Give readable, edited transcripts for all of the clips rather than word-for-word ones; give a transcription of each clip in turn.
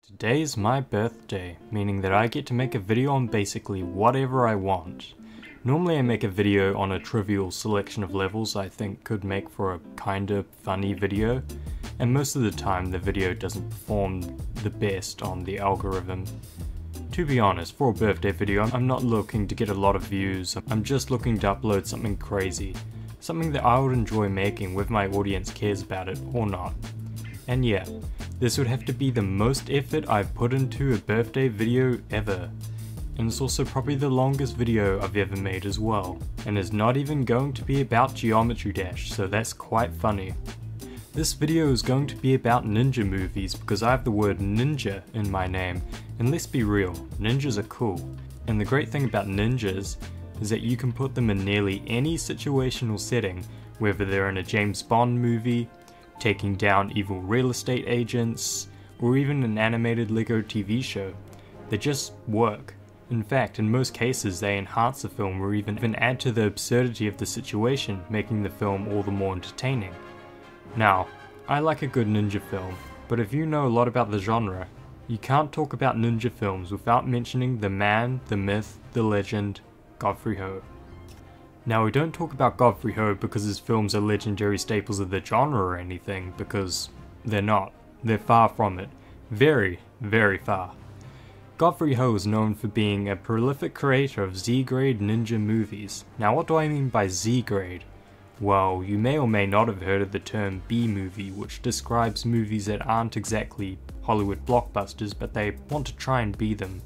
Today's my birthday, meaning that I get to make a video on basically whatever I want. Normally I make a video on a trivial selection of levels I think could make for a kinda funny video, and most of the time the video doesn't perform the best on the algorithm. To be honest, for a birthday video I'm not looking to get a lot of views, I'm just looking to upload something crazy. Something that I would enjoy making whether my audience cares about it or not. And yeah, this would have to be the most effort I've put into a birthday video ever. And it's also probably the longest video I've ever made as well. And is not even going to be about Geometry Dash, so that's quite funny. This video is going to be about ninja movies because I have the word ninja in my name. And let's be real, ninjas are cool. And the great thing about ninjas is that you can put them in nearly any situational setting, whether they're in a James Bond movie, taking down evil real estate agents, or even an animated Lego TV show. They just work. In fact, in most cases they enhance the film or even add to the absurdity of the situation, making the film all the more entertaining. Now, I like a good ninja film, but if you know a lot about the genre, you can't talk about ninja films without mentioning the man, the myth, the legend, Godfrey Ho. Now, we don't talk about Godfrey Ho because his films are legendary staples of the genre or anything, because they're not. They're far from it. Very, very far. Godfrey Ho is known for being a prolific creator of Z-grade ninja movies. Now, what do I mean by Z-grade? Well, you may or may not have heard of the term B-movie, which describes movies that aren't exactly Hollywood blockbusters, but they want to try and be them.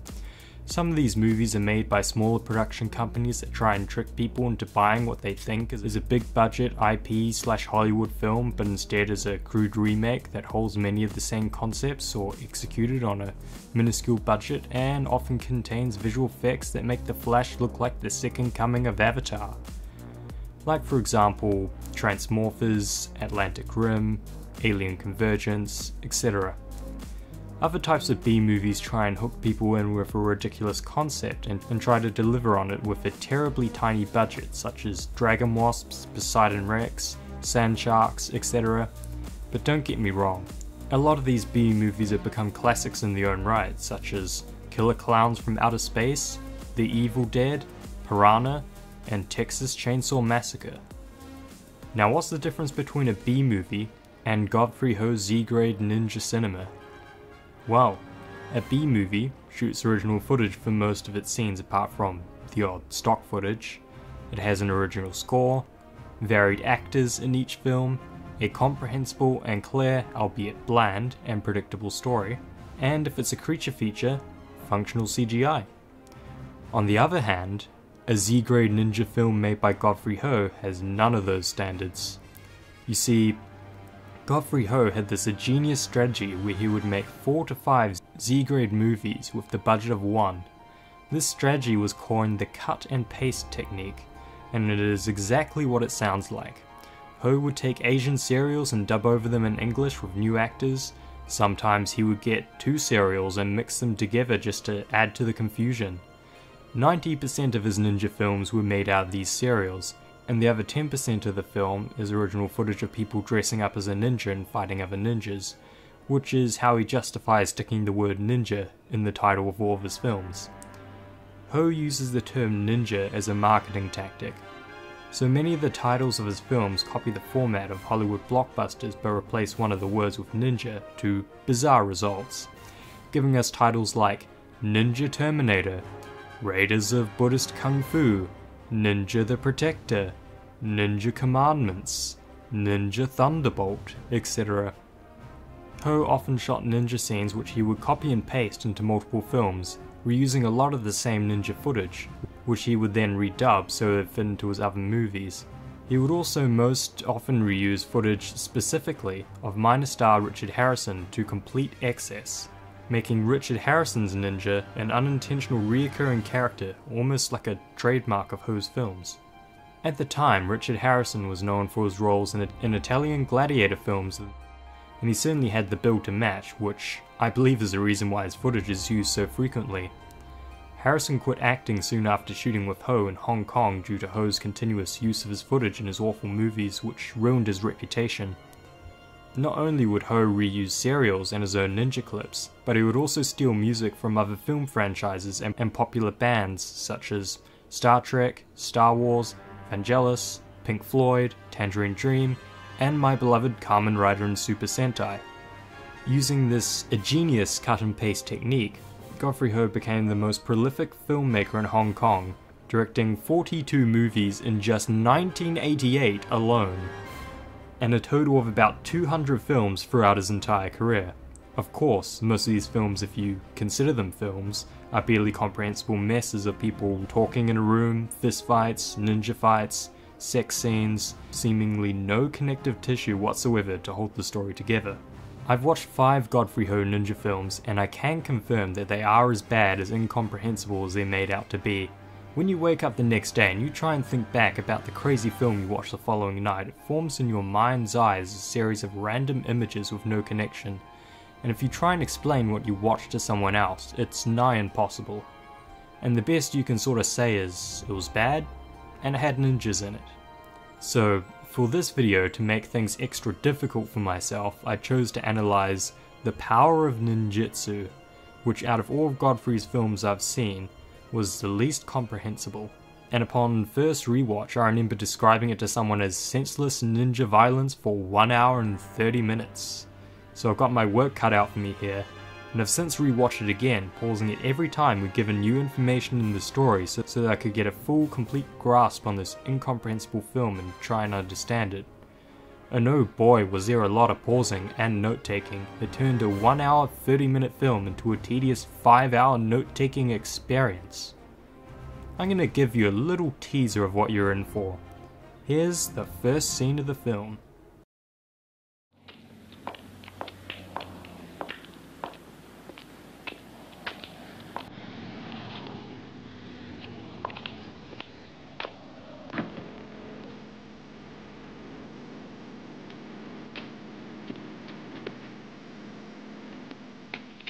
Some of these movies are made by smaller production companies that try and trick people into buying what they think is a big budget IP/Hollywood film, but instead is a crude remake that holds many of the same concepts or executed on a minuscule budget and often contains visual effects that make the Flash look like the second coming of Avatar. Like for example, Transmorphers, Atlantic Rim, Alien Convergence, etc. Other types of B-movies try and hook people in with a ridiculous concept and try to deliver on it with a terribly tiny budget, such as Dragon Wasps, Poseidon Rex, Sand Sharks, etc. But don't get me wrong, a lot of these B-movies have become classics in their own right, such as Killer Clowns from Outer Space, The Evil Dead, Piranha, and Texas Chainsaw Massacre. Now, what's the difference between a B-movie and Godfrey Ho's Z-grade ninja cinema? Well, a B-movie shoots original footage for most of its scenes apart from the odd stock footage. It has an original score, varied actors in each film, a comprehensible and clear, albeit bland and predictable story, and if it's a creature feature, functional CGI. On the other hand, a Z-grade ninja film made by Godfrey Ho has none of those standards. You see, Godfrey Ho had this ingenious strategy where he would make 4 to 5 Z-grade movies with the budget of 1. This strategy was coined the cut and paste technique, and it is exactly what it sounds like. Ho would take Asian serials and dub over them in English with new actors. Sometimes he would get 2 serials and mix them together just to add to the confusion. 90% of his ninja films were made out of these serials, and the other 10% of the film is original footage of people dressing up as a ninja and fighting other ninjas, which is how he justifies sticking the word ninja in the title of all of his films. Ho uses the term ninja as a marketing tactic. So many of the titles of his films copy the format of Hollywood blockbusters but replace one of the words with ninja to bizarre results, giving us titles like Ninja Terminator, Raiders of Buddhist Kung Fu, Ninja the Protector, Ninja Commandments, Ninja Thunderbolt, etc. Ho often shot ninja scenes which he would copy and paste into multiple films, reusing a lot of the same ninja footage, which he would then redub so it fit into his other movies. He would also most often reuse footage specifically of minor star Richard Harrison to complete excess, making Richard Harrison's ninja an unintentional reoccurring character, almost like a trademark of Ho's films. At the time, Richard Harrison was known for his roles in Italian gladiator films, and he certainly had the build to match, which I believe is the reason why his footage is used so frequently. Harrison quit acting soon after shooting with Ho in Hong Kong due to Ho's continuous use of his footage in his awful movies, which ruined his reputation. Not only would Ho reuse serials and his own ninja clips, but he would also steal music from other film franchises and popular bands such as Star Trek, Star Wars, Vangelis, Pink Floyd, Tangerine Dream, and my beloved Kamen Rider and Super Sentai. Using this ingenious cut and paste technique, Godfrey Ho became the most prolific filmmaker in Hong Kong, directing 42 movies in just 1988 alone, and a total of about 200 films throughout his entire career. Of course, most of these films, if you consider them films, are barely comprehensible messes of people talking in a room, fistfights, ninja fights, sex scenes, seemingly no connective tissue whatsoever to hold the story together. I've watched 5 Godfrey Ho ninja films, and I can confirm that they are as bad as incomprehensible as they're made out to be. When you wake up the next day and you try and think back about the crazy film you watched the following night, it forms in your mind's eye as a series of random images with no connection. And if you try and explain what you watched to someone else, it's nigh impossible. And the best you can sort of say is, it was bad, and it had ninjas in it. So, for this video, to make things extra difficult for myself, I chose to analyze the Power of Ninjutsu, which out of all of Godfrey's films I've seen, was the least comprehensible. And upon first rewatch, I remember describing it to someone as senseless ninja violence for 1 hour and 30 minutes. So I've got my work cut out for me here, and I've since rewatched it again, pausing it every time we're given new information in the story so that I could get a full, complete grasp on this incomprehensible film and try and understand it. And oh boy, was there a lot of pausing and note-taking. It turned a 1 hour 30-minute film into a tedious 5-hour note-taking experience. I'm gonna give you a little teaser of what you're in for. Here's the first scene of the film.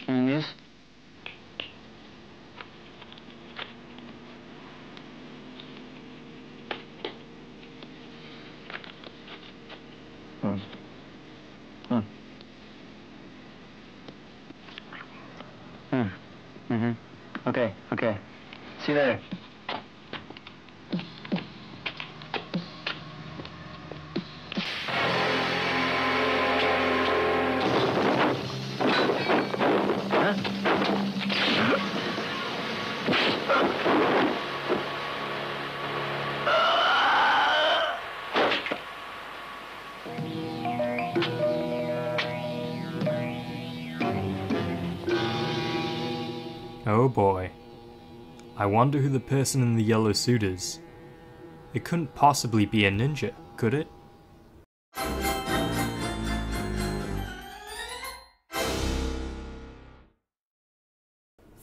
Yes. Okay. See you later. Oh boy. I wonder who the person in the yellow suit is. It couldn't possibly be a ninja, could it?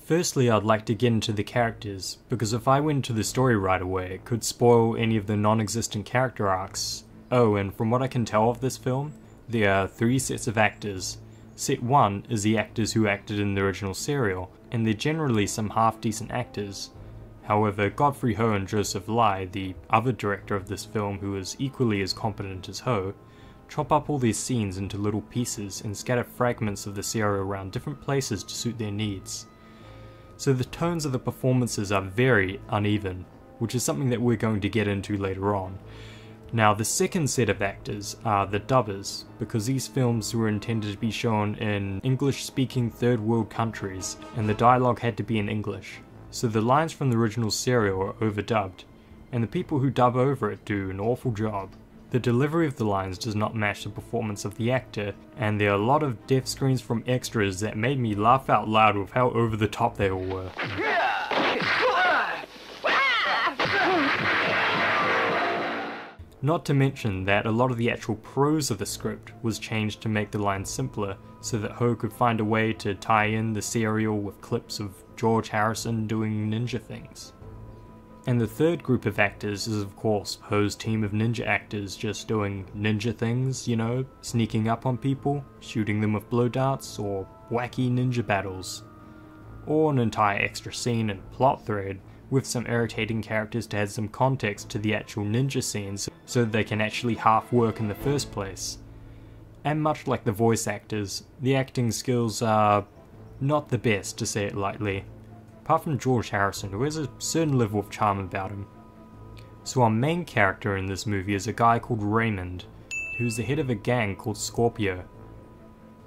Firstly, I'd like to get into the characters, because if I went into the story right away, it could spoil any of the non-existent character arcs. Oh, and from what I can tell of this film, there are 3 sets of actors. Set 1 is the actors who acted in the original serial, and they're generally some half-decent actors. However, Godfrey Ho and Joseph Lai, the other director of this film who is equally as competent as Ho, chop up all these scenes into little pieces and scatter fragments of the serial around different places to suit their needs. So the tones of the performances are very uneven, which is something that we're going to get into later on. Now, the second set of actors are the dubbers, because these films were intended to be shown in English-speaking third world countries, and the dialogue had to be in English. So the lines from the original serial are overdubbed, and the people who dub over it do an awful job. The delivery of the lines does not match the performance of the actor, and there are a lot of death screens from extras that made me laugh out loud with how over the top they all were. Not to mention that a lot of the actual prose of the script was changed to make the lines simpler, so that Ho could find a way to tie in the serial with clips of George Harrison doing ninja things. And the third group of actors is of course Ho's team of ninja actors just doing ninja things, you know, sneaking up on people, shooting them with blow darts, or wacky ninja battles. Or an entire extra scene and plot thread with some irritating characters to add some context to the actual ninja scenes so that they can actually half work in the first place. And much like the voice actors, the acting skills are not the best, to say it lightly. Apart from George Harrison, who has a certain level of charm about him. So our main character in this movie is a guy called Raymond, who's the head of a gang called Scorpio.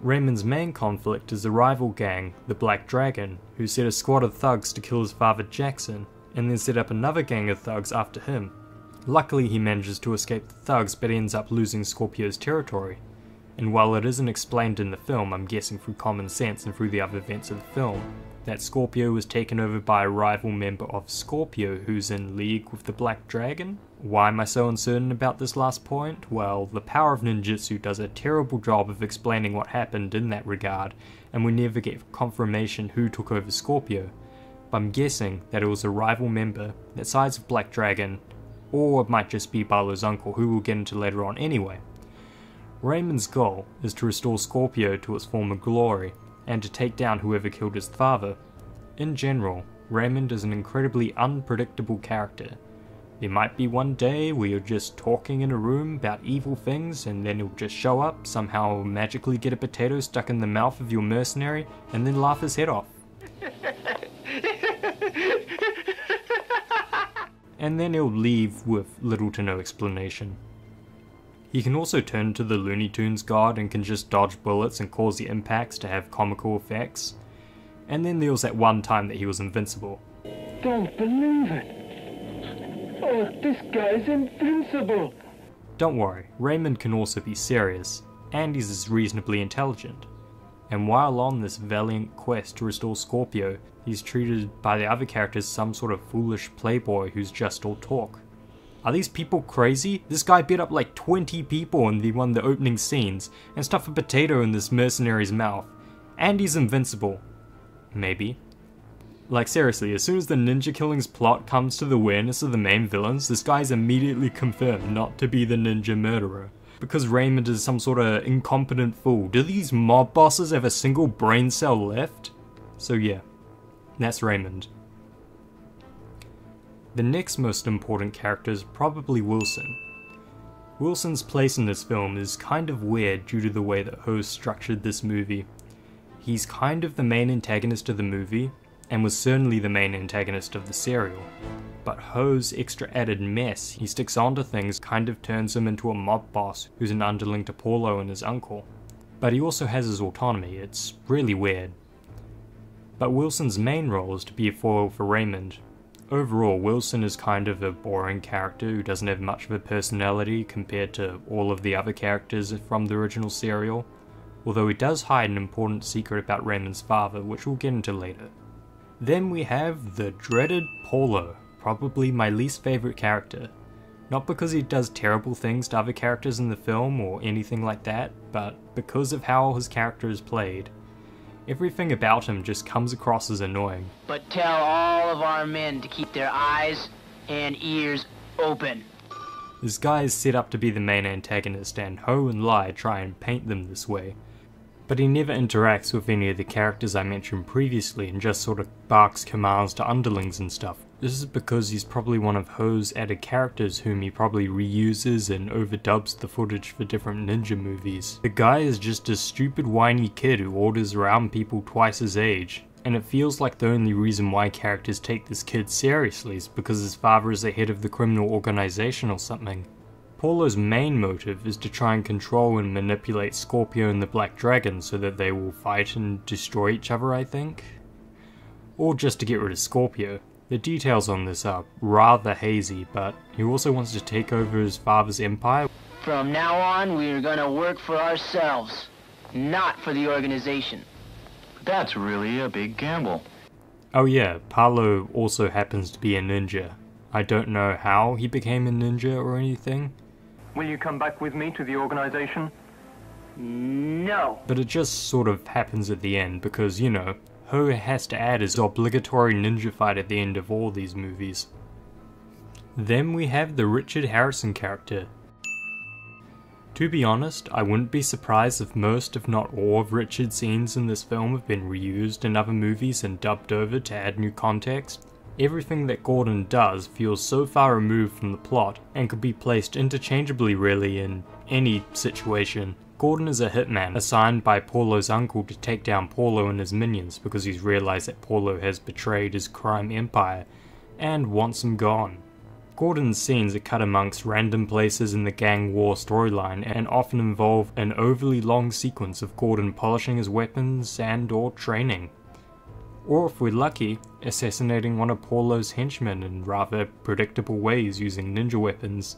Raymond's main conflict is the rival gang, the Black Dragon, who set a squad of thugs to kill his father Jackson, and then set up another gang of thugs after him. Luckily he manages to escape the thugs, but ends up losing Scorpio's territory. And while it isn't explained in the film, I'm guessing through common sense and through the other events of the film, that Scorpio was taken over by a rival member of Scorpio who's in league with the Black Dragon? Why am I so uncertain about this last point? Well, the Power of Ninjutsu does a terrible job of explaining what happened in that regard, and we never get confirmation who took over Scorpio. But I'm guessing that it was a rival member that sides with Black Dragon, or it might just be Paulo's uncle, who we'll get into later on anyway. Raymond's goal is to restore Scorpio to its former glory, and to take down whoever killed his father. In general, Raymond is an incredibly unpredictable character. There might be one day where you're just talking in a room about evil things, and then he'll just show up, somehow magically get a potato stuck in the mouth of your mercenary, and then laugh his head off. And then he'll leave with little to no explanation. He can also turn to the Looney Tunes god and can just dodge bullets and cause the impacts to have comical effects. And then there was that one time that he was invincible. Don't believe it! Oh, this guy's invincible! Don't worry, Raymond can also be serious, and he's reasonably intelligent. And while on this valiant quest to restore Scorpio, he's treated by the other characters some sort of foolish playboy who's just all talk. Are these people crazy? This guy beat up like 20 people in one of the opening scenes, and stuffed a potato in this mercenary's mouth. And he's invincible. Maybe. Like seriously, as soon as the ninja killings plot comes to the awareness of the main villains, this guy's immediately confirmed not to be the ninja murderer. Because Raymond is some sort of incompetent fool. Do these mob bosses have a single brain cell left? So yeah, that's Raymond. The next most important character is probably Wilson. Wilson's place in this film is kind of weird due to the way that Ho structured this movie. He's kind of the main antagonist of the movie, and was certainly the main antagonist of the serial. But Ho's extra added mess he sticks onto things kind of turns him into a mob boss who's an underling to Paulo and his uncle. But he also has his autonomy, it's really weird. But Wilson's main role is to be a foil for Raymond. Overall, Wilson is kind of a boring character who doesn't have much of a personality compared to all of the other characters from the original serial, although he does hide an important secret about Raymond's father, which we'll get into later. Then we have the dreaded Paulo, probably my least favourite character. Not because he does terrible things to other characters in the film or anything like that, but because of how his character is played. Everything about him just comes across as annoying. But tell all of our men to keep their eyes and ears open. This guy is set up to be the main antagonist, and Ho and Lai try and paint them this way. But he never interacts with any of the characters I mentioned previously and just sort of barks commands to underlings and stuff. This is because he's probably one of Ho's added characters whom he probably reuses and overdubs the footage for different ninja movies. The guy is just a stupid whiny kid who orders around people twice his age, and it feels like the only reason why characters take this kid seriously is because his father is the head of the criminal organization or something. Paulo's main motive is to try and control and manipulate Scorpio and the Black Dragon so that they will fight and destroy each other, I think? Or just to get rid of Scorpio. The details on this are rather hazy, but he also wants to take over his father's empire. From now on, we're gonna work for ourselves, not for the organization. That's really a big gamble. Oh yeah, Paulo also happens to be a ninja. I don't know how he became a ninja or anything. Will you come back with me to the organization? No. But it just sort of happens at the end because, you know, Ho has to add his obligatory ninja fight at the end of all these movies. Then we have the Richard Harrison character. To be honest, I wouldn't be surprised if most, if not all, of Richard's scenes in this film have been reused in other movies and dubbed over to add new context. Everything that Gordon does feels so far removed from the plot and could be placed interchangeably really in any situation. Gordon is a hitman assigned by Paulo's uncle to take down Paulo and his minions because he's realised that Paulo has betrayed his crime empire and wants him gone. Gordon's scenes are cut amongst random places in the gang war storyline and often involve an overly long sequence of Gordon polishing his weapons and or training. Or if we're lucky, assassinating one of Paulo's henchmen in rather predictable ways using ninja weapons.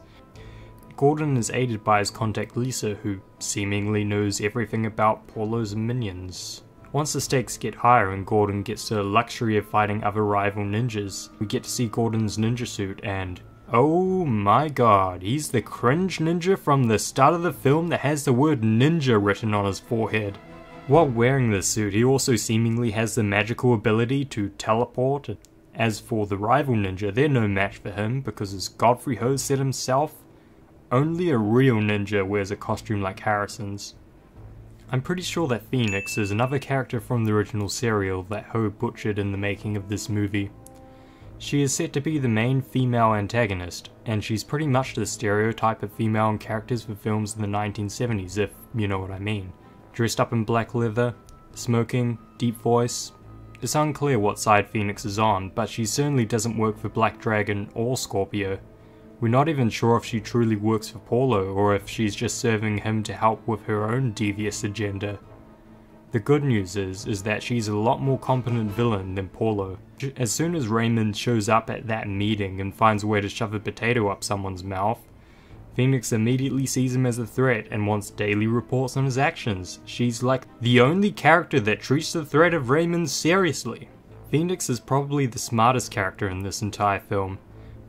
Gordon is aided by his contact Lisa, who seemingly knows everything about Paulo's minions. Once the stakes get higher and Gordon gets the luxury of fighting other rival ninjas, we get to see Gordon's ninja suit and oh my god, he's the cringe ninja from the start of the film that has the word ninja written on his forehead. While wearing this suit, he also seemingly has the magical ability to teleport. As for the rival ninja, they're no match for him because as Godfrey Ho said himself, only a real ninja wears a costume like Harrison's. I'm pretty sure that Phoenix is another character from the original serial that Ho butchered in the making of this movie. She is set to be the main female antagonist, and she's pretty much the stereotype of female characters for films in the 1970s, if you know what I mean. Dressed up in black leather, smoking, deep voice. It's unclear what side Phoenix is on, but she certainly doesn't work for Black Dragon or Scorpio. We're not even sure if she truly works for Paulo or if she's just serving him to help with her own devious agenda. The good news is that she's a lot more competent villain than Paulo. As soon as Raymond shows up at that meeting and finds a way to shove a potato up someone's mouth, Phoenix immediately sees him as a threat and wants daily reports on his actions. She's like the only character that treats the threat of Raymond seriously. Phoenix is probably the smartest character in this entire film,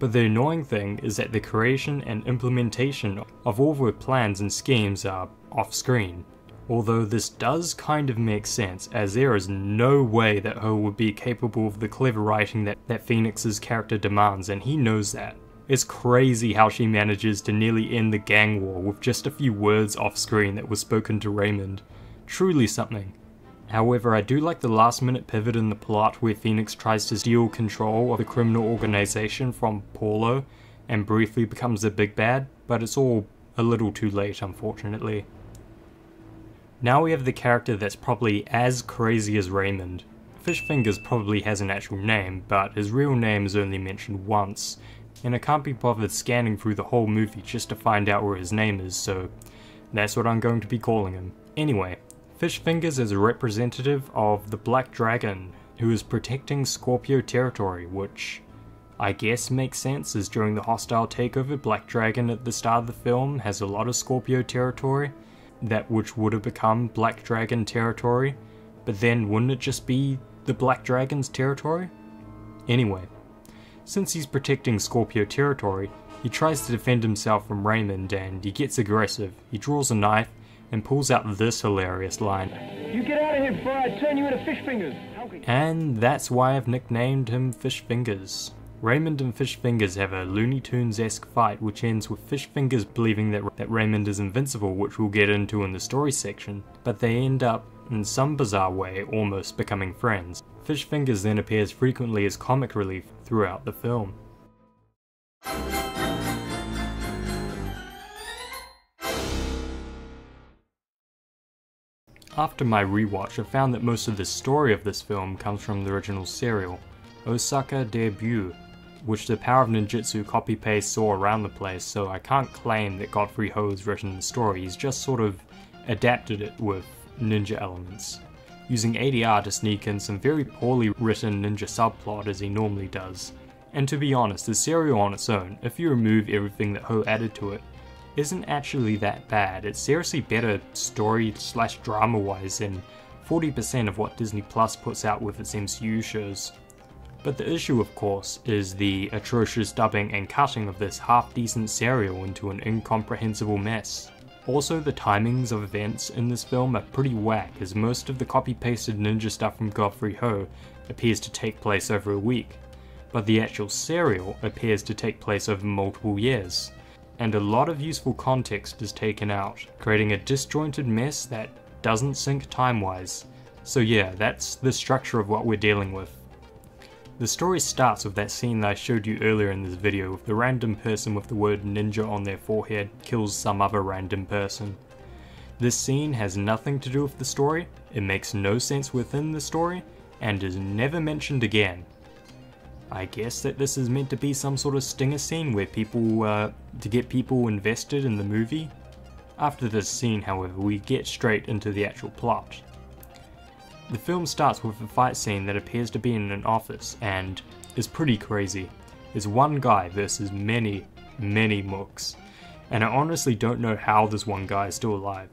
but the annoying thing is that the creation and implementation of all of her plans and schemes are off screen. Although this does kind of make sense, as there is no way that Ho would be capable of the clever writing that Phoenix's character demands, and he knows that. It's crazy how she manages to nearly end the gang war with just a few words off screen that were spoken to Raymond. Truly something. However, I do like the last minute pivot in the plot where Phoenix tries to steal control of the criminal organization from Paulo and briefly becomes the big bad, but it's all a little too late unfortunately. Now we have the character that's probably as crazy as Raymond. Fish Fingers probably has an actual name, but his real name is only mentioned once, and I can't be bothered scanning through the whole movie just to find out where his name is, so that's what I'm going to be calling him. Anyway, Fish Fingers is a representative of the Black Dragon, who is protecting Scorpio territory, which I guess makes sense, as during the hostile takeover, Black Dragon at the start of the film has a lot of Scorpio territory, that which would have become Black Dragon territory, but then wouldn't it just be the Black Dragon's territory? Anyway, since he's protecting Scorpio territory, he tries to defend himself from Raymond and he gets aggressive. He draws a knife and pulls out this hilarious line. You get out of here before I turn you into Fish Fingers. And that's why I've nicknamed him Fish Fingers. Raymond and Fish Fingers have a Looney Tunes-esque fight which ends with Fish Fingers believing that Raymond is invincible, which we'll get into in the story section, but they end up, in some bizarre way, almost becoming friends. Fish Fingers then appears frequently as comic relief throughout the film. After my rewatch, I found that most of the story of this film comes from the original serial, Osaka Debut, which the Power of Ninjutsu copy-paste saw around the place, so I can't claim that Godfrey Ho has written the story, he's just sort of adapted it with ninja elements, using ADR to sneak in some very poorly written ninja subplot as he normally does. And to be honest, the serial on its own, if you remove everything that Ho added to it, isn't actually that bad. It's seriously better story/drama wise than 40% of what Disney Plus puts out with its MCU shows. But the issue, of course, is the atrocious dubbing and cutting of this half-decent serial into an incomprehensible mess. Also, the timings of events in this film are pretty whack, as most of the copy-pasted ninja stuff from Godfrey Ho appears to take place over a week, but the actual serial appears to take place over multiple years, and a lot of useful context is taken out, creating a disjointed mess that doesn't sync time-wise. So yeah, that's the structure of what we're dealing with. The story starts with that scene that I showed you earlier in this video, with the random person with the word ninja on their forehead kills some other random person. This scene has nothing to do with the story, it makes no sense within the story, and is never mentioned again. I guess that this is meant to be some sort of stinger scene where people, to get people invested in the movie. After this scene, however, we get straight into the actual plot. The film starts with a fight scene that appears to be in an office and is pretty crazy. It's one guy versus many mooks, and I honestly don't know how this one guy is still alive.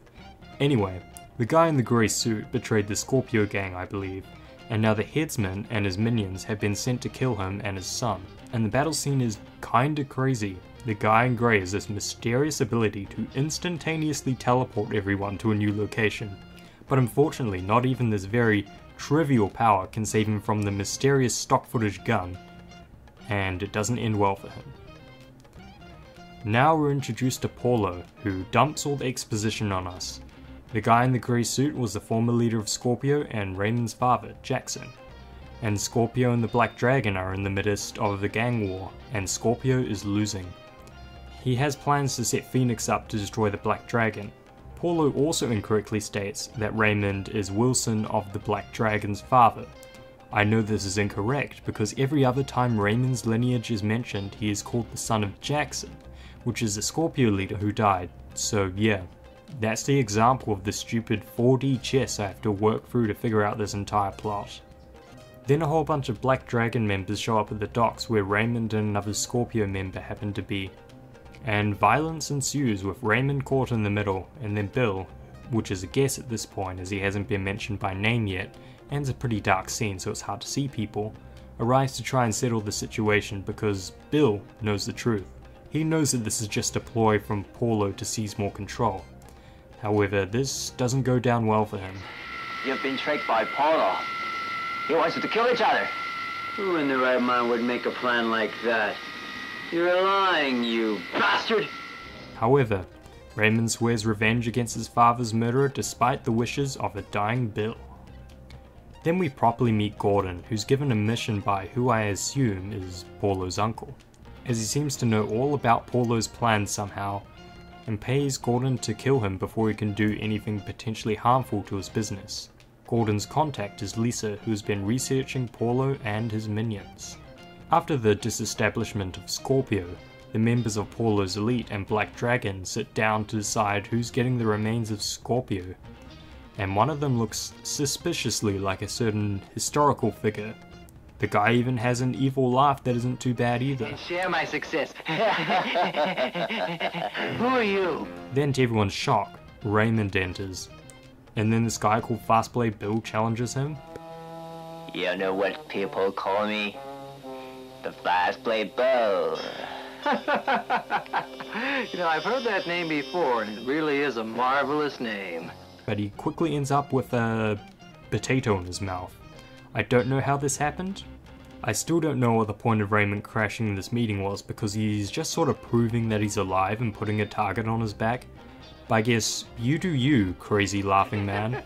Anyway, the guy in the grey suit betrayed the Scorpio gang, I believe, and now the headsman and his minions have been sent to kill him and his son, and the battle scene is kinda crazy. The guy in grey has this mysterious ability to instantaneously teleport everyone to a new location, but unfortunately not even this very trivial power can save him from the mysterious stock footage gun, and it doesn't end well for him. Now we're introduced to Paulo, who dumps all the exposition on us. The guy in the grey suit was the former leader of Scorpio and Raymond's father, Jackson. And Scorpio and the Black Dragon are in the midst of the gang war, and Scorpio is losing. He has plans to set Phoenix up to destroy the Black Dragon. Paulo also incorrectly states that Raymond is Wilson of the Black Dragon's father. I know this is incorrect because every other time Raymond's lineage is mentioned, he is called the son of Jackson, which is the Scorpio leader who died. So yeah, that's the example of the stupid 4D chess I have to work through to figure out this entire plot. Then a whole bunch of Black Dragon members show up at the docks where Raymond and another Scorpio member happen to be. And violence ensues with Raymond caught in the middle, and then Bill, which is a guess at this point as he hasn't been mentioned by name yet, and it's a pretty dark scene so it's hard to see people, arrives to try and settle the situation because Bill knows the truth. He knows that this is just a ploy from Paulo to seize more control. However, this doesn't go down well for him. You've been tricked by Paulo. He wants you to kill each other. Who in their right mind would make a plan like that? You're lying, you bastard! However, Raymond swears revenge against his father's murderer despite the wishes of a dying Bill. Then we properly meet Gordon, who's given a mission by who I assume is Paulo's uncle, as he seems to know all about Paulo's plans somehow, and pays Gordon to kill him before he can do anything potentially harmful to his business. Gordon's contact is Lisa, who has been researching Paulo and his minions. After the disestablishment of Scorpio, the members of Paulo's elite and Black Dragon sit down to decide who's getting the remains of Scorpio, and one of them looks suspiciously like a certain historical figure. The guy even has an evil laugh that isn't too bad either. Share my success. Who are you? Then to everyone's shock, Raymond enters, and then this guy called Fastblade Bill challenges him. You know what people call me? The Fastblade Bill. You know, I've heard that name before, and it really is a marvelous name. But he quickly ends up with a potato in his mouth. I don't know how this happened. I still don't know what the point of Raymond crashing this meeting was because he's just sort of proving that he's alive and putting a target on his back. But I guess you do you, crazy laughing man.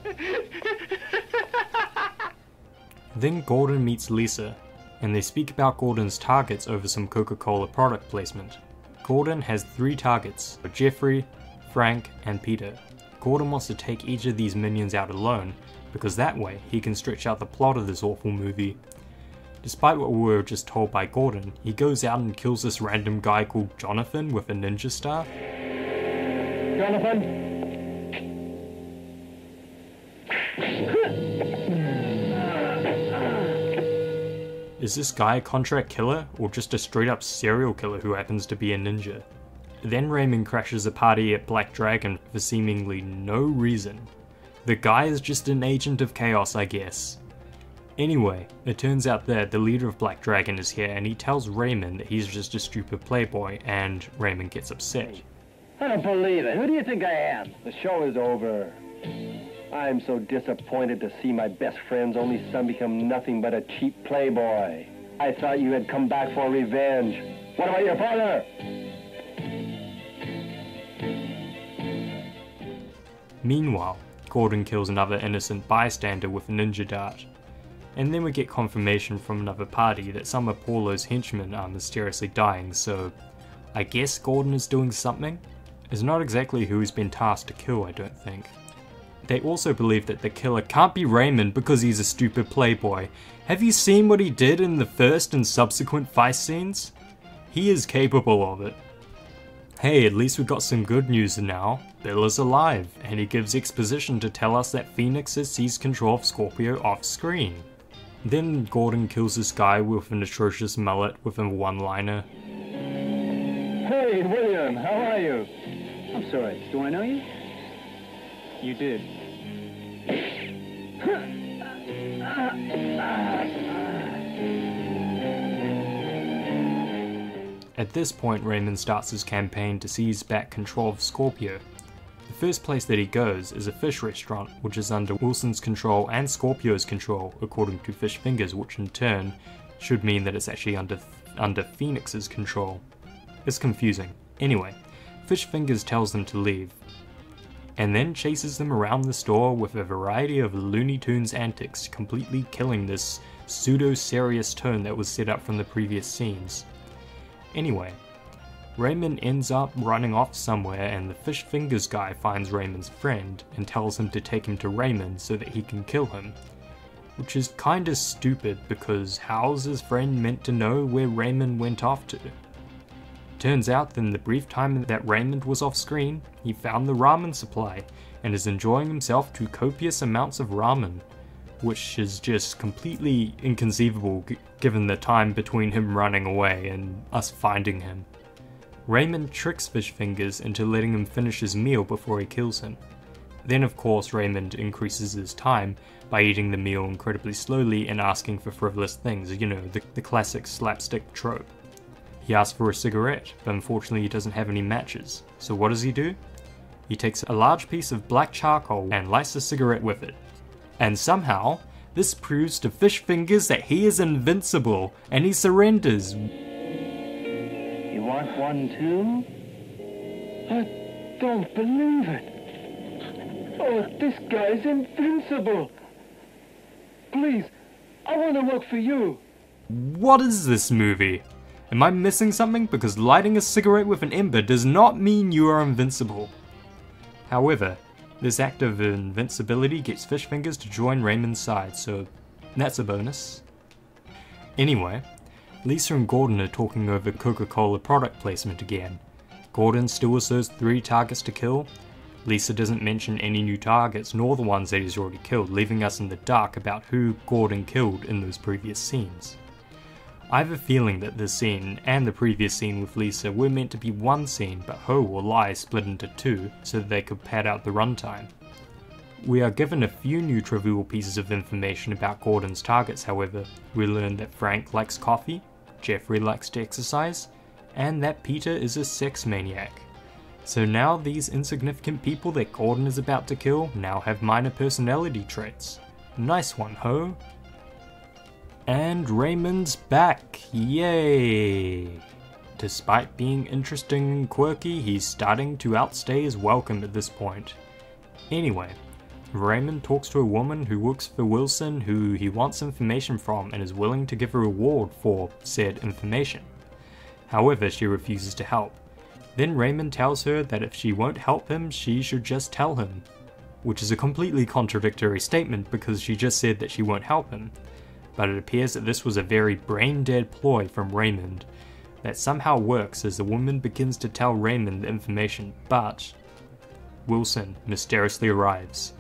Then Gordon meets Lisa, and they speak about Gordon's targets over some Coca-Cola product placement. Gordon has 3 targets, Jeffrey, Frank, and Peter. Gordon wants to take each of these minions out alone, because that way he can stretch out the plot of this awful movie. Despite what we were just told by Gordon, he goes out and kills this random guy called Jonathan with a ninja star. Jonathan? Is this guy a contract killer, or just a straight up serial killer who happens to be a ninja? Then Raymond crashes a party at Black Dragon for seemingly no reason. The guy is just an agent of chaos, I guess. Anyway, it turns out that the leader of Black Dragon is here and he tells Raymond that he's just a stupid playboy, and Raymond gets upset. I don't believe it. Who do you think I am? The show is over. I'm so disappointed to see my best friend's only son become nothing but a cheap playboy. I thought you had come back for revenge. What about your father? Meanwhile, Gordon kills another innocent bystander with a ninja dart. And then we get confirmation from another party that some of Paulo's henchmen are mysteriously dying, so I guess Gordon is doing something? is not exactly who he's been tasked to kill, I don't think. They also believe that the killer can't be Raymond because he's a stupid playboy. Have you seen what he did in the first and subsequent fight scenes? He is capable of it. Hey, at least we got some good news now. Bill is alive, and he gives exposition to tell us that Phoenix has seized control of Scorpio off screen. Then Gordon kills this guy with an atrocious mullet with a one-liner. Hey, William, how are you? I'm sorry, do I know you? You did. At this point, Raymond starts his campaign to seize back control of Scorpio. The first place that he goes is a fish restaurant, which is under Wilson's control and Scorpio's control, according to Fish Fingers, which in turn should mean that it's actually under Phoenix's control. It's confusing. Anyway, Fish Fingers tells them to leave, and then chases them around the store with a variety of Looney Tunes antics, completely killing this pseudo-serious tone that was set up from the previous scenes. Anyway, Raymond ends up running off somewhere, and the Fish Fingers guy finds Raymond's friend and tells him to take him to Raymond so that he can kill him. Which is kinda stupid, because how's his friend meant to know where Raymond went off to? Turns out that in the brief time that Raymond was off screen, he found the ramen supply and is enjoying himself to copious amounts of ramen, which is just completely inconceivable given the time between him running away and us finding him. Raymond tricks Fish Fingers into letting him finish his meal before he kills him. Then of course Raymond increases his time by eating the meal incredibly slowly and asking for frivolous things, you know, the classic slapstick trope. He asks for a cigarette, but unfortunately he doesn't have any matches. So what does he do? He takes a large piece of black charcoal and lights a cigarette with it. And somehow, this proves to Fish Fingers that he is invincible, and he surrenders. You want one too? I don't believe it. Oh, this guy's invincible. Please, I want to work for you. What is this movie? Am I missing something? Because lighting a cigarette with an ember does not mean you are invincible. However, this act of invincibility gets Fish Fingers to join Raymond's side, so that's a bonus. Anyway, Lisa and Gordon are talking over Coca-Cola product placement again. Gordon still has those 3 targets to kill. Lisa doesn't mention any new targets, nor the ones that he's already killed, leaving us in the dark about who Gordon killed in those previous scenes. I have a feeling that this scene and the previous scene with Lisa were meant to be one scene, but Ho or Lie split into 2 so that they could pad out the runtime. We are given a few new trivial pieces of information about Gordon's targets, however. We learn that Frank likes coffee, Jeffrey likes to exercise, and that Peter is a sex maniac. So now these insignificant people that Gordon is about to kill now have minor personality traits. Nice one, Ho. And Raymond's back, yay! Despite being interesting and quirky, he's starting to outstay his welcome at this point. Anyway, Raymond talks to a woman who works for Wilson who he wants information from and is willing to give a reward for said information. However, she refuses to help. Then Raymond tells her that if she won't help him, she should just tell him. Which is a completely contradictory statement because she just said that she won't help him. But it appears that this was a very brain-dead ploy from Raymond that somehow works as the woman begins to tell Raymond the information, but Wilson mysteriously arrives,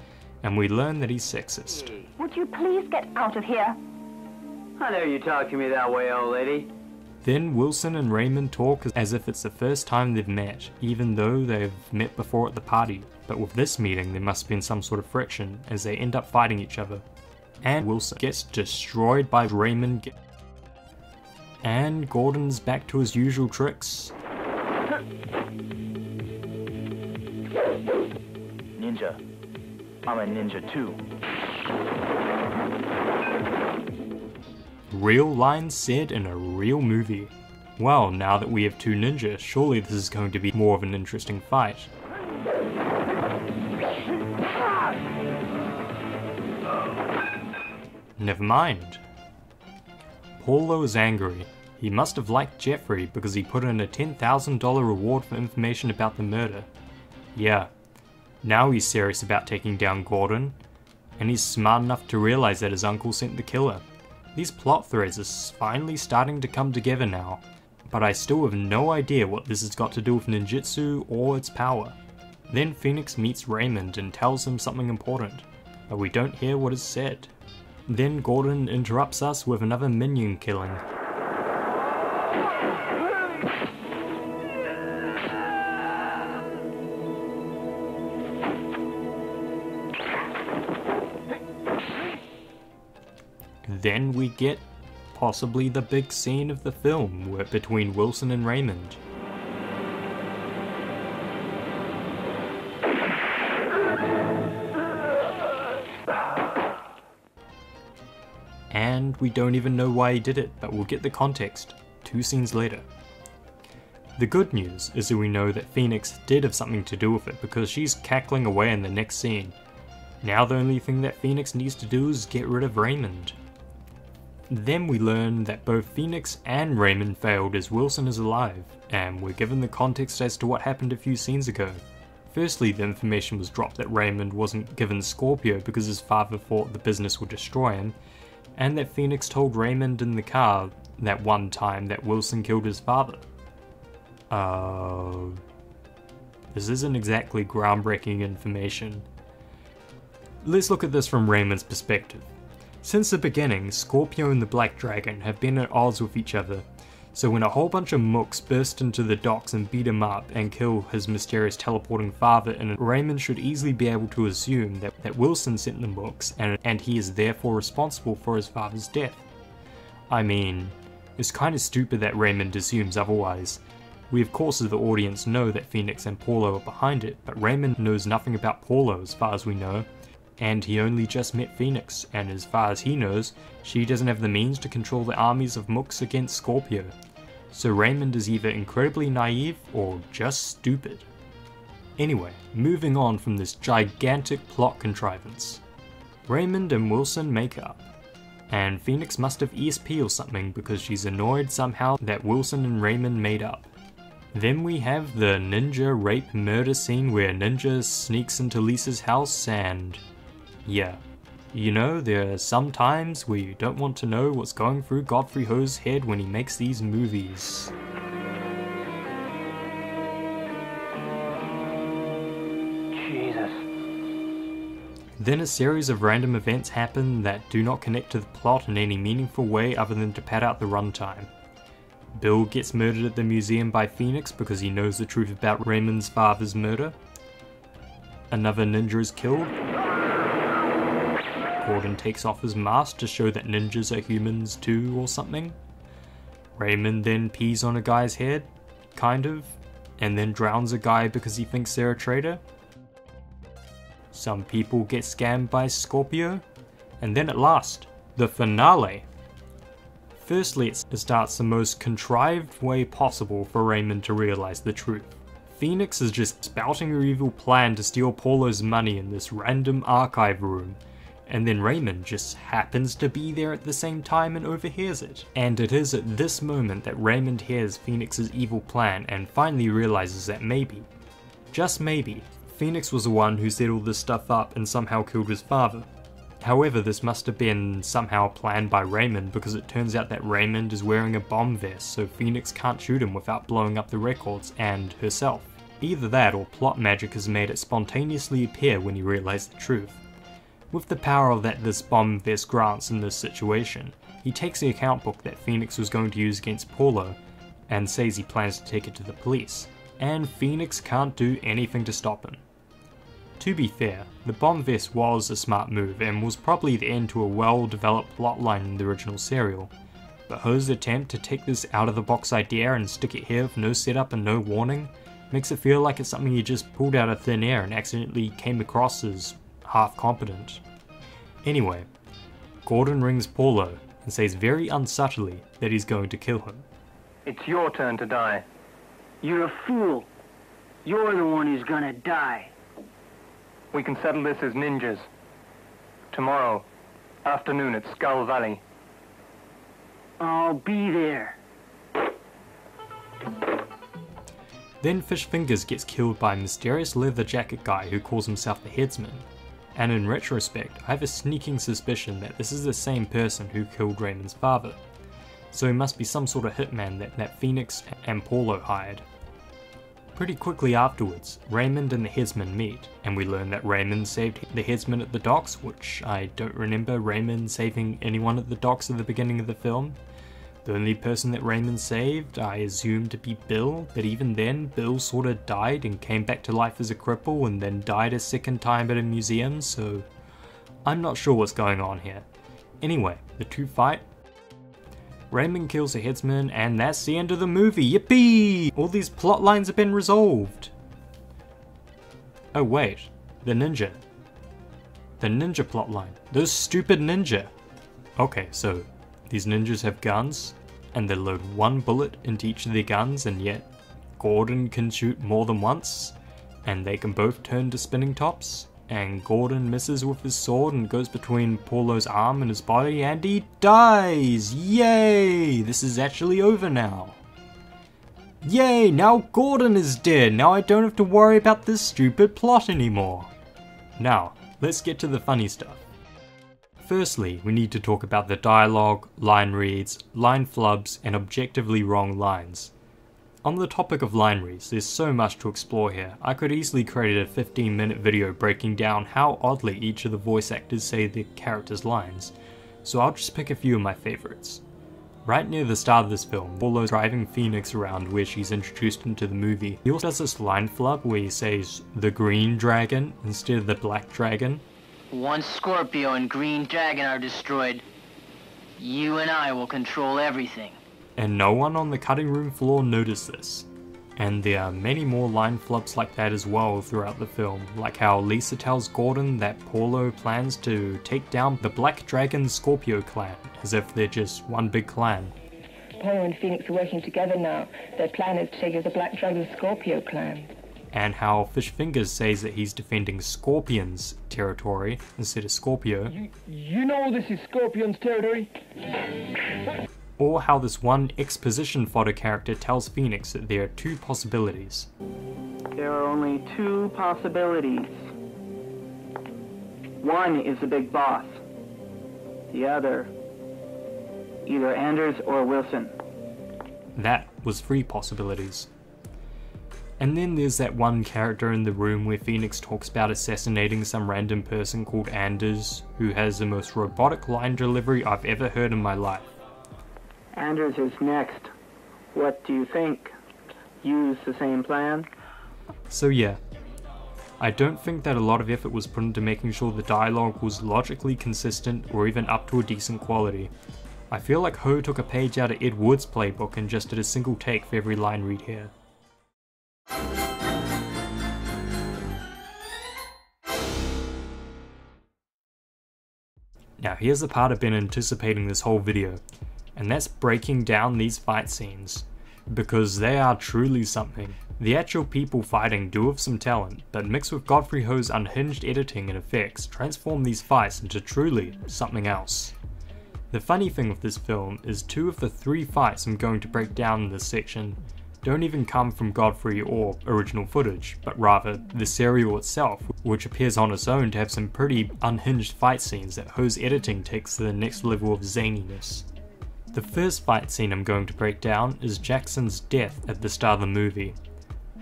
and we learn that he's sexist. Would you please get out of here? How dare you talk to me that way, old lady? Then Wilson and Raymond talk as if it's the first time they've met, even though they've met before at the party. But with this meeting there must have been some sort of friction as they end up fighting each other. And Wilson gets destroyed by Raymond. And Gordon's back to his usual tricks. Ninja. I'm a ninja too. Real lines said in a real movie. Well, now that we have 2 ninjas, surely this is going to be more of an interesting fight. Never mind. Paulo is angry. He must have liked Jeffrey because he put in a $10,000 reward for information about the murder. Yeah, now he's serious about taking down Gordon, and he's smart enough to realize that his uncle sent the killer. These plot threads are finally starting to come together now, but I still have no idea what this has got to do with ninjutsu or its power. Then Phoenix meets Raymond and tells him something important, but we don't hear what is said. Then Gordon interrupts us with another minion killing. Then we get possibly the big scene of the film between Wilson and Raymond. And we don't even know why he did it, but we'll get the context 2 scenes later. The good news is that we know that Phoenix did have something to do with it because she's cackling away in the next scene. Now the only thing that Phoenix needs to do is get rid of Raymond. Then we learn that both Phoenix and Raymond failed as Wilson is alive, and we're given the context as to what happened a few scenes ago. Firstly, the information was dropped that Raymond wasn't given Scorpio because his father thought the business would destroy him, and that Phoenix told Raymond in the car that one time that Wilson killed his father. This isn't exactly groundbreaking information. Let's look at this from Raymond's perspective. Since the beginning, Scorpio and the Black Dragon have been at odds with each other, so when a whole bunch of mooks burst into the docks and beat him up and kill his mysterious teleporting father, and Raymond should easily be able to assume that Wilson sent the mooks and he is therefore responsible for his father's death. I mean, it's kinda stupid that Raymond assumes otherwise. We of course as the audience know that Phoenix and Paulo are behind it, but Raymond knows nothing about Paulo as far as we know. And he only just met Phoenix, and as far as he knows, she doesn't have the means to control the armies of mooks against Scorpio. So Raymond is either incredibly naive or just stupid. Anyway, moving on from this gigantic plot contrivance. Raymond and Wilson make up, and Phoenix must have ESP or something because she's annoyed somehow that Wilson and Raymond made up. Then we have the ninja rape murder scene where Ninja sneaks into Lisa's house and... yeah, you know, there are some times where you don't want to know what's going through Godfrey Ho's head when he makes these movies. Jesus. Then a series of random events happen that do not connect to the plot in any meaningful way other than to pad out the runtime. Bill gets murdered at the museum by Phoenix because he knows the truth about Raymond's father's murder. Another ninja is killed. Gordon takes off his mask to show that ninjas are humans too or something. Raymond then pees on a guy's head, kind of, and then drowns a guy because he thinks they're a traitor. Some people get scammed by Scorpio, and then at last, the finale. Firstly, it starts the most contrived way possible for Raymond to realize the truth. Phoenix is just spouting her evil plan to steal Paulo's money in this random archive room, and then Raymond just happens to be there at the same time and overhears it. And it is at this moment that Raymond hears Phoenix's evil plan and finally realizes that maybe, just maybe, Phoenix was the one who set all this stuff up and somehow killed his father. However, this must have been somehow planned by Raymond because it turns out that Raymond is wearing a bomb vest, so Phoenix can't shoot him without blowing up the records and herself. Either that or plot magic has made it spontaneously appear when he realized the truth. With the power that this bomb vest grants in this situation, he takes the account book that Phoenix was going to use against Paulo and says he plans to take it to the police, and Phoenix can't do anything to stop him. To be fair, the bomb vest was a smart move and was probably the end to a well-developed plotline in the original serial, but Ho's attempt to take this out-of-the-box idea and stick it here with no setup and no warning makes it feel like it's something he just pulled out of thin air and accidentally came across as half-competent. Anyway, Gordon rings Paulo and says very unsubtly that he's going to kill him. It's your turn to die. You're a fool. You're the one who's gonna die. We can settle this as ninjas. Tomorrow, afternoon at Skull Valley. I'll be there. Then Fish Fingers gets killed by a mysterious leather jacket guy who calls himself the headsman. And in retrospect, I have a sneaking suspicion that this is the same person who killed Raymond's father. So he must be some sort of hitman that Phoenix and Paulo hired. Pretty quickly afterwards, Raymond and the headsman meet, and we learn that Raymond saved the headsman at the docks, which I don't remember Raymond saving anyone at the docks at the beginning of the film. The only person that Raymond saved I assumed to be Bill, but even then Bill sorta died and came back to life as a cripple and then died a second time at a museum, so I'm not sure what's going on here. Anyway, the two fight. Raymond kills the headsman, and that's the end of the movie. Yippee! All these plot lines have been resolved. Oh wait, the ninja. The ninja plotline. Those stupid ninja. Okay, so these ninjas have guns, and they load one bullet into each of their guns, and yet Gordon can shoot more than once, and they can both turn to spinning tops, and Gordon misses with his sword and goes between Paulo's arm and his body, and he dies! Yay! This is actually over now. Yay! Now Gordon is dead! Now I don't have to worry about this stupid plot anymore. Now, let's get to the funny stuff. Firstly, we need to talk about the dialogue, line reads, line flubs, and objectively wrong lines. On the topic of line reads, there's so much to explore here. I could easily create a 15-minute video breaking down how oddly each of the voice actors say their characters' lines, so I'll just pick a few of my favourites. Right near the start of this film, Paulo's driving Phoenix around where she's introduced into the movie. He also does this line flub where he says the green dragon instead of the black dragon. Once Scorpio and Green Dragon are destroyed, you and I will control everything. And no one on the cutting room floor noticed this. And there are many more line flubs like that as well throughout the film, like how Lisa tells Gordon that Paulo plans to take down the Black Dragon Scorpio clan, as if they're just one big clan. Paulo and Phoenix are working together now. Their plan is to take over the Black Dragon Scorpio clan. And how Fish Fingers says that he's defending Scorpion's territory instead of Scorpio. You know this is Scorpion's territory? Or how this one exposition fodder character tells Phoenix that there are two possibilities. There are only two possibilities. One is the big boss. The other, either Anders or Wilson. That was three possibilities. And then there's that one character in the room where Phoenix talks about assassinating some random person called Anders, who has the most robotic line delivery I've ever heard in my life. Anders is next. What do you think? Use the same plan? So yeah, I don't think that a lot of effort was put into making sure the dialogue was logically consistent or even up to a decent quality. I feel like Ho took a page out of Ed Wood's playbook and just did a single take for every line read here. Now here's the part I've been anticipating this whole video, and that's breaking down these fight scenes, because they are truly something. The actual people fighting do have some talent, but mixed with Godfrey Ho's unhinged editing and effects transform these fights into truly something else. The funny thing with this film is 2 of the 3 fights I'm going to break down in this section don't even come from Godfrey or original footage, but rather the serial itself, which appears on its own to have some pretty unhinged fight scenes that Ho's editing takes to the next level of zaniness. The first fight scene I'm going to break down is Jackson's death at the start of the movie.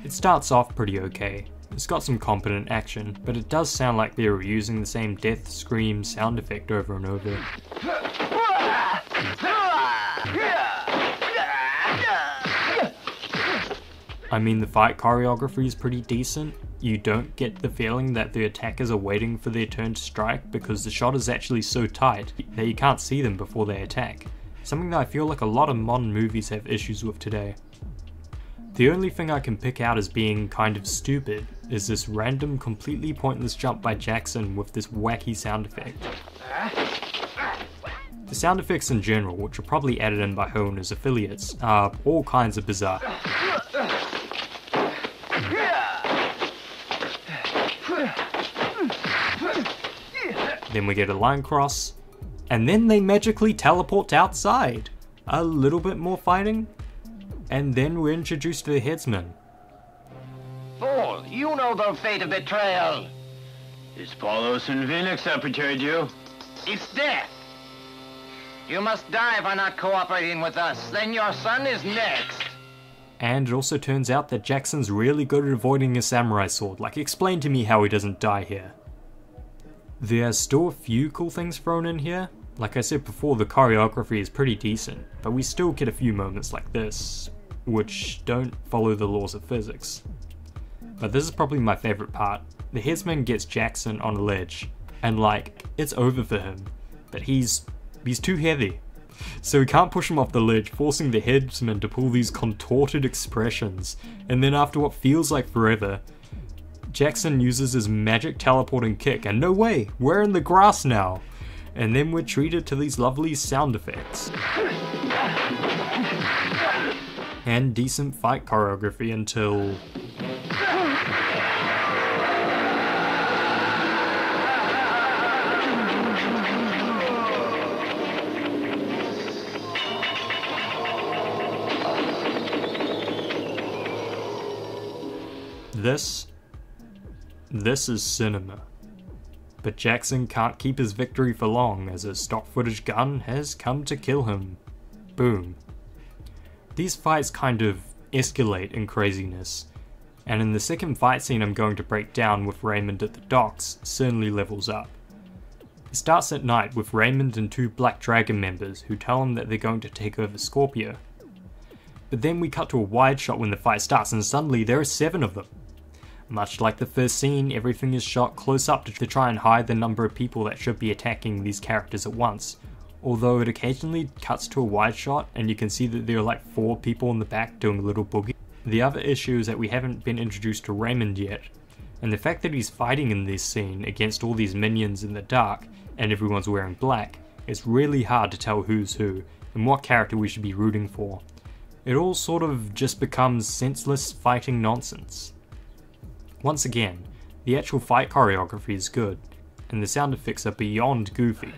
It starts off pretty okay. It's got some competent action, but it does sound like they were using the same death scream sound effect over and over. I mean, the fight choreography is pretty decent. You don't get the feeling that the attackers are waiting for their turn to strike because the shot is actually so tight that you can't see them before they attack. Something that I feel like a lot of modern movies have issues with today. The only thing I can pick out as being kind of stupid is this random, completely pointless jump by Jackson with this wacky sound effect. The sound effects in general, which are probably added in by Ho and his affiliates, are all kinds of bizarre. Then we get a line cross, and then they magically teleport outside. A little bit more fighting, and then we're introduced to the headsman. You know the fate of betrayal. It's Paulo and Phoenix that betrayed you. It's death. You must die by not cooperating with us. Then your son is next. And it also turns out that Jackson's really good at avoiding a samurai sword. Like, explain to me how he doesn't die here. There's still a few cool things thrown in here. Like I said before, the choreography is pretty decent, but we still get a few moments like this, which don't follow the laws of physics. But this is probably my favourite part. The headsman gets Jackson on a ledge, and like, it's over for him, but he's too heavy. So he can't push him off the ledge, forcing the headsman to pull these contorted expressions, and then after what feels like forever, Jackson uses his magic teleporting kick, and no way, we're in the grass now! And then we're treated to these lovely sound effects. And decent fight choreography until... This is cinema. But Jackson can't keep his victory for long, as a stock footage gun has come to kill him. Boom. These fights kind of escalate in craziness, and in the second fight scene I'm going to break down with Raymond at the docks, certainly levels up. It starts at night with Raymond and 2 Black Dragon members who tell him that they're going to take over Scorpio. But then we cut to a wide shot when the fight starts, and suddenly there are 7 of them. Much like the first scene, everything is shot close up to try and hide the number of people that should be attacking these characters at once, although it occasionally cuts to a wide shot and you can see that there are like 4 people in the back doing a little boogie. The other issue is that we haven't been introduced to Raymond yet, and the fact that he's fighting in this scene against all these minions in the dark and everyone's wearing black, it's really hard to tell who's who and what character we should be rooting for. It all sort of just becomes senseless fighting nonsense. Once again, the actual fight choreography is good, and the sound effects are beyond goofy.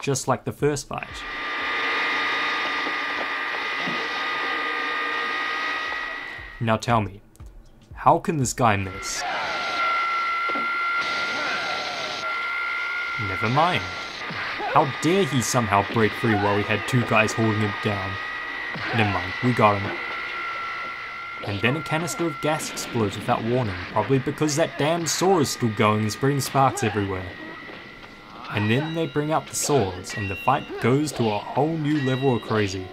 Just like the first fight. Now tell me, how can this guy miss? Never mind. How dare he somehow break free while we had 2 guys holding him down? Never mind, we got him. And then a canister of gas explodes without warning, probably because that damn saw is still going and spreading sparks everywhere. And then they bring out the swords, and the fight goes to a whole new level of crazy.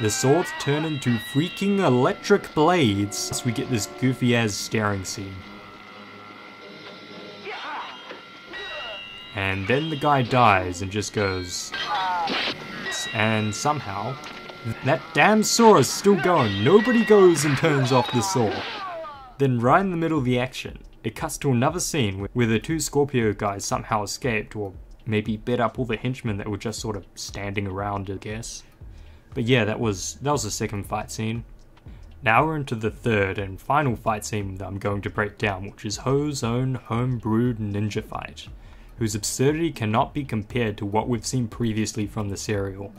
The swords turn into freaking electric blades as we get this goofy ass staring scene. And then the guy dies and just goes... And somehow, that damn saw is still going. Nobody goes and turns off the saw. Then right in the middle of the action, it cuts to another scene where the 2 Scorpio guys somehow escaped, or maybe bet up all the henchmen that were just sort of standing around, I guess. But yeah, that was the second fight scene. Now we're into the third and final fight scene that I'm going to break down, which is Ho's own home-brewed ninja fight, whose absurdity cannot be compared to what we've seen previously from the serial.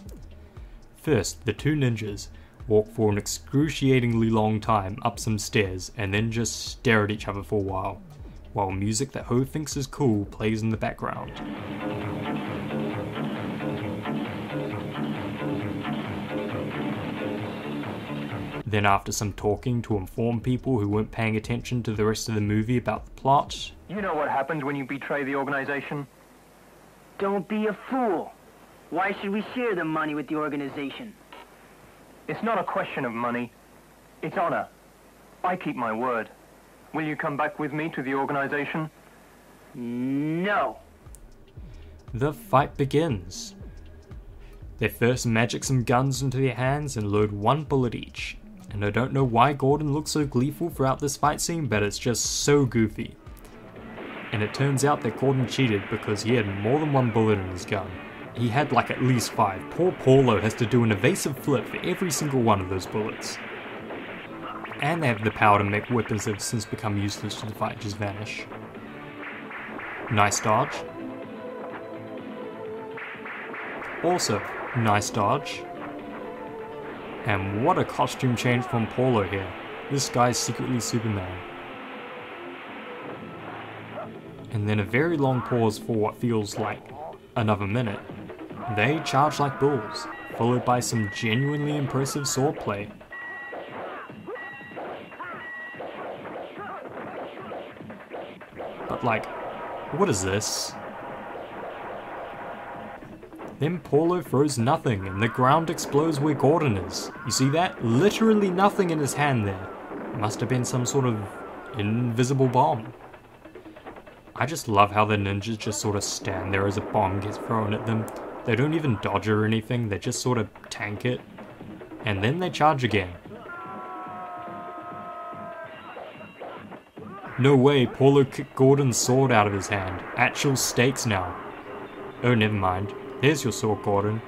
First, the 2 ninjas walk for an excruciatingly long time up some stairs and then just stare at each other for a while music that Ho thinks is cool plays in the background. Then after some talking to inform people who weren't paying attention to the rest of the movie about the plot... You know what happens when you betray the organization? Don't be a fool. Why should we share the money with the organization? It's not a question of money. It's honor. I keep my word. Will you come back with me to the organization? No. The fight begins. They first magic some guns into their hands and load 1 bullet each. And I don't know why Gordon looks so gleeful throughout this fight scene, but it's just so goofy. And it turns out that Gordon cheated because he had more than 1 bullet in his gun. He had like at least 5. Poor Paulo has to do an evasive flip for every single one of those bullets. And they have the power to make weapons that have since become useless to the fight just vanish. Nice dodge. Also, Nice dodge. And what a costume change from Paulo here. This guy's secretly Superman. And then a very long pause for what feels like another minute. They charge like bulls, followed by some genuinely impressive swordplay. But like, what is this? Then Paulo throws nothing and the ground explodes where Gordon is. You see that? Literally nothing in his hand there. Must have been some sort of invisible bomb. I just love how the ninjas just sort of stand there as a bomb gets thrown at them. They don't even dodge or anything, they just sort of tank it. And then they charge again. No way, Paulo kicked Gordon's sword out of his hand. Actual stakes now. Oh, never mind. Here's your sword, Gordon.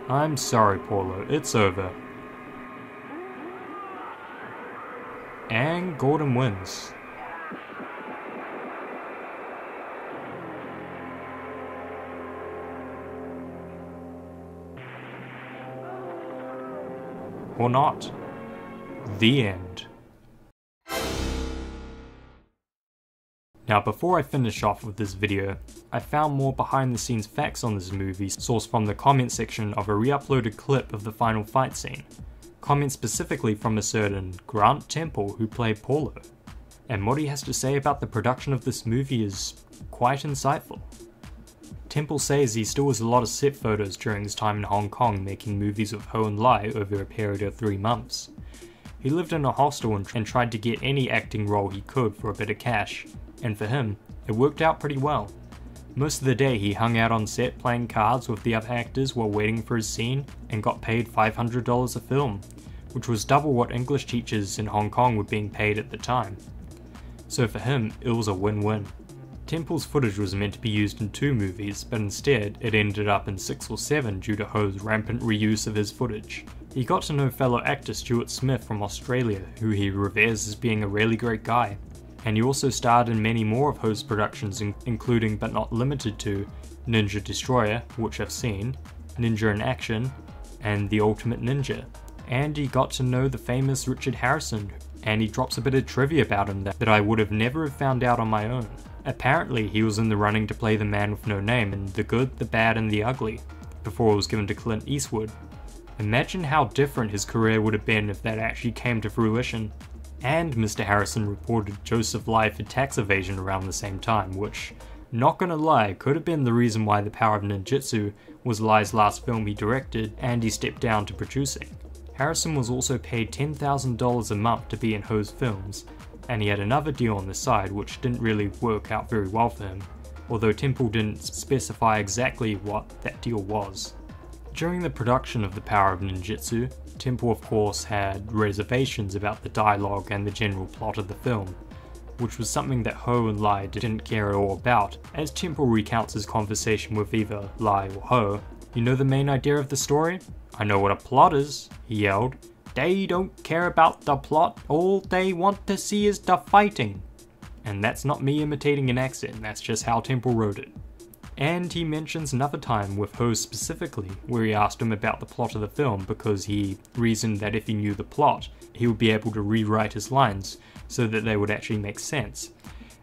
I'm sorry, Paulo, it's over. And Gordon wins. Or not. The end. Now before I finish off with this video, I found more behind the scenes facts on this movie sourced from the comment section of a re-uploaded clip of the final fight scene. Comments specifically from a certain Grant Temple who played Paulo. And what he has to say about the production of this movie is quite insightful. Temple says he still has a lot of set photos during his time in Hong Kong making movies with Ho and Lai over a period of 3 months. He lived in a hostel and tried to get any acting role he could for a bit of cash, and for him, it worked out pretty well. Most of the day he hung out on set playing cards with the other actors while waiting for his scene and got paid $500 a film, which was double what English teachers in Hong Kong were being paid at the time. So for him, it was a win-win. Temple's footage was meant to be used in 2 movies, but instead it ended up in 6 or 7 due to Ho's rampant reuse of his footage. He got to know fellow actor Stuart Smith from Australia, who he reveres as being a really great guy. And he also starred in many more of Ho's productions, including but not limited to Ninja Destroyer, which I've seen, Ninja in Action, and The Ultimate Ninja. And he got to know the famous Richard Harrison, and he drops a bit of trivia about him that I would have never found out on my own. Apparently he was in the running to play the man with no name in The Good, the Bad and the Ugly, before it was given to Clint Eastwood. Imagine how different his career would have been if that actually came to fruition. And Mr. Harrison reported Joseph Lai for tax evasion around the same time, which, not gonna lie, could have been the reason why The Power of Ninjutsu was Lai's last film he directed and he stepped down to producing. Harrison was also paid $10,000 a month to be in Ho's films, and he had another deal on the side which didn't really work out very well for him, although Temple didn't specify exactly what that deal was. During the production of The Power of Ninjutsu, Temple of course had reservations about the dialogue and the general plot of the film, which was something that Ho and Lai didn't care at all about. As Temple recounts his conversation with either Lai or Ho, "You know the main idea of the story? I know what a plot is," he yelled. "They don't care about the plot, all they want to see is the fighting." And that's not me imitating an accent, that's just how Temple wrote it. And he mentions another time with Ho specifically, where he asked him about the plot of the film because he reasoned that if he knew the plot, he would be able to rewrite his lines so that they would actually make sense,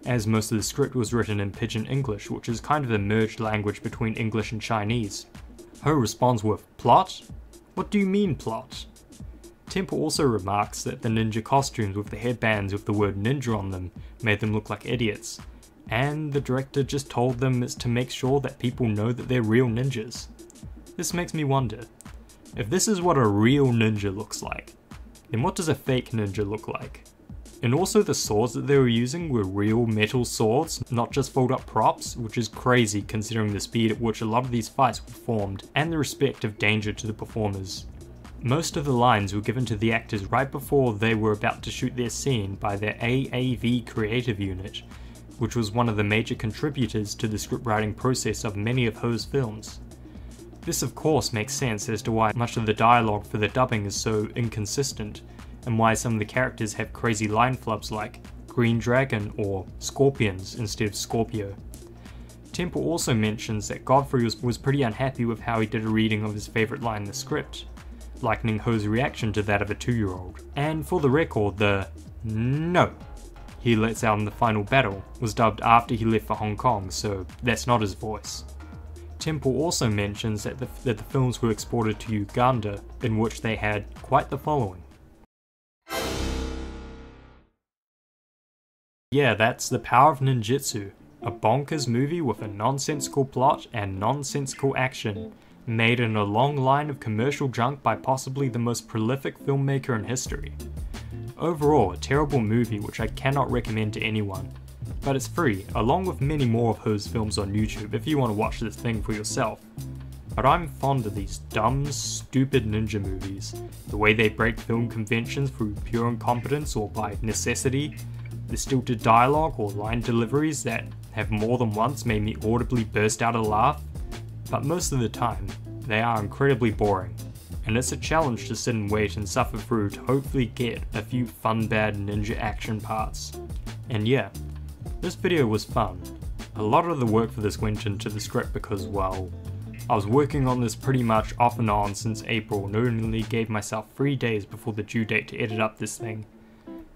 as most of the script was written in Pidgin English, which is kind of a merged language between English and Chinese. Ho responds with, "Plot? What do you mean plot?" Temple also remarks that the ninja costumes with the headbands with the word ninja on them made them look like idiots, and the director just told them it's to make sure that people know that they're real ninjas. This makes me wonder, if this is what a real ninja looks like, then what does a fake ninja look like? And also the swords that they were using were real metal swords, not just fold up props, which is crazy considering the speed at which a lot of these fights were formed, and the respect of danger to the performers. Most of the lines were given to the actors right before they were about to shoot their scene by their AAV creative unit, which was one of the major contributors to the scriptwriting process of many of Ho's films. This of course makes sense as to why much of the dialogue for the dubbing is so inconsistent, and why some of the characters have crazy line flubs like Green Dragon or Scorpions instead of Scorpio. Temple also mentions that Godfrey was pretty unhappy with how he did a reading of his favourite line in the script, likening Ho's reaction to that of a 2-year-old. And for the record, the "no" he lets out in the final battle was dubbed after he left for Hong Kong, so that's not his voice. Temple also mentions that the films were exported to Uganda, in which they had quite the following. Yeah, that's the Power of Ninjutsu, a bonkers movie with a nonsensical plot and nonsensical action, made in a long line of commercial junk by possibly the most prolific filmmaker in history. Overall, a terrible movie which I cannot recommend to anyone, but it's free, along with many more of Ho's films on YouTube if you want to watch this thing for yourself. But I'm fond of these dumb, stupid ninja movies, the way they break film conventions through pure incompetence or by necessity, the stilted dialogue or line deliveries that have more than once made me audibly burst out a laugh, but most of the time, they are incredibly boring, and it's a challenge to sit and wait and suffer through to hopefully get a few fun bad ninja action parts. And yeah, this video was fun. A lot of the work for this went into the script because, well, I was working on this pretty much off and on since April and only gave myself 3 days before the due date to edit up this thing.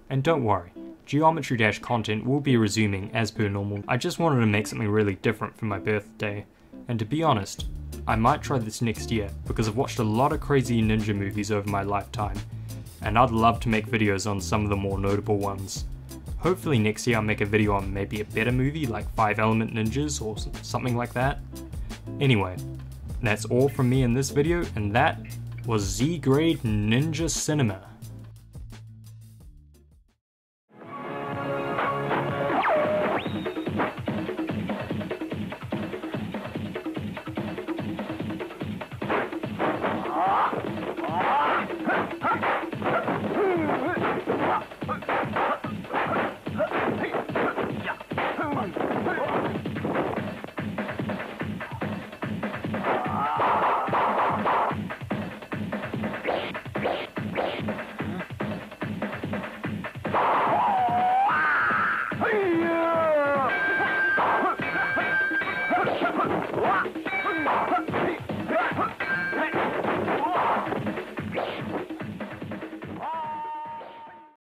And don't worry, Geometry Dash content will be resuming as per normal. I just wanted to make something really different for my birthday, and to be honest, I might try this next year because I've watched a lot of crazy ninja movies over my lifetime, and I'd love to make videos on some of the more notable ones. Hopefully next year I'll make a video on maybe a better movie like 5 Element Ninjas or something like that. Anyway, that's all from me in this video, and that was Z-Grade Ninja Cinema.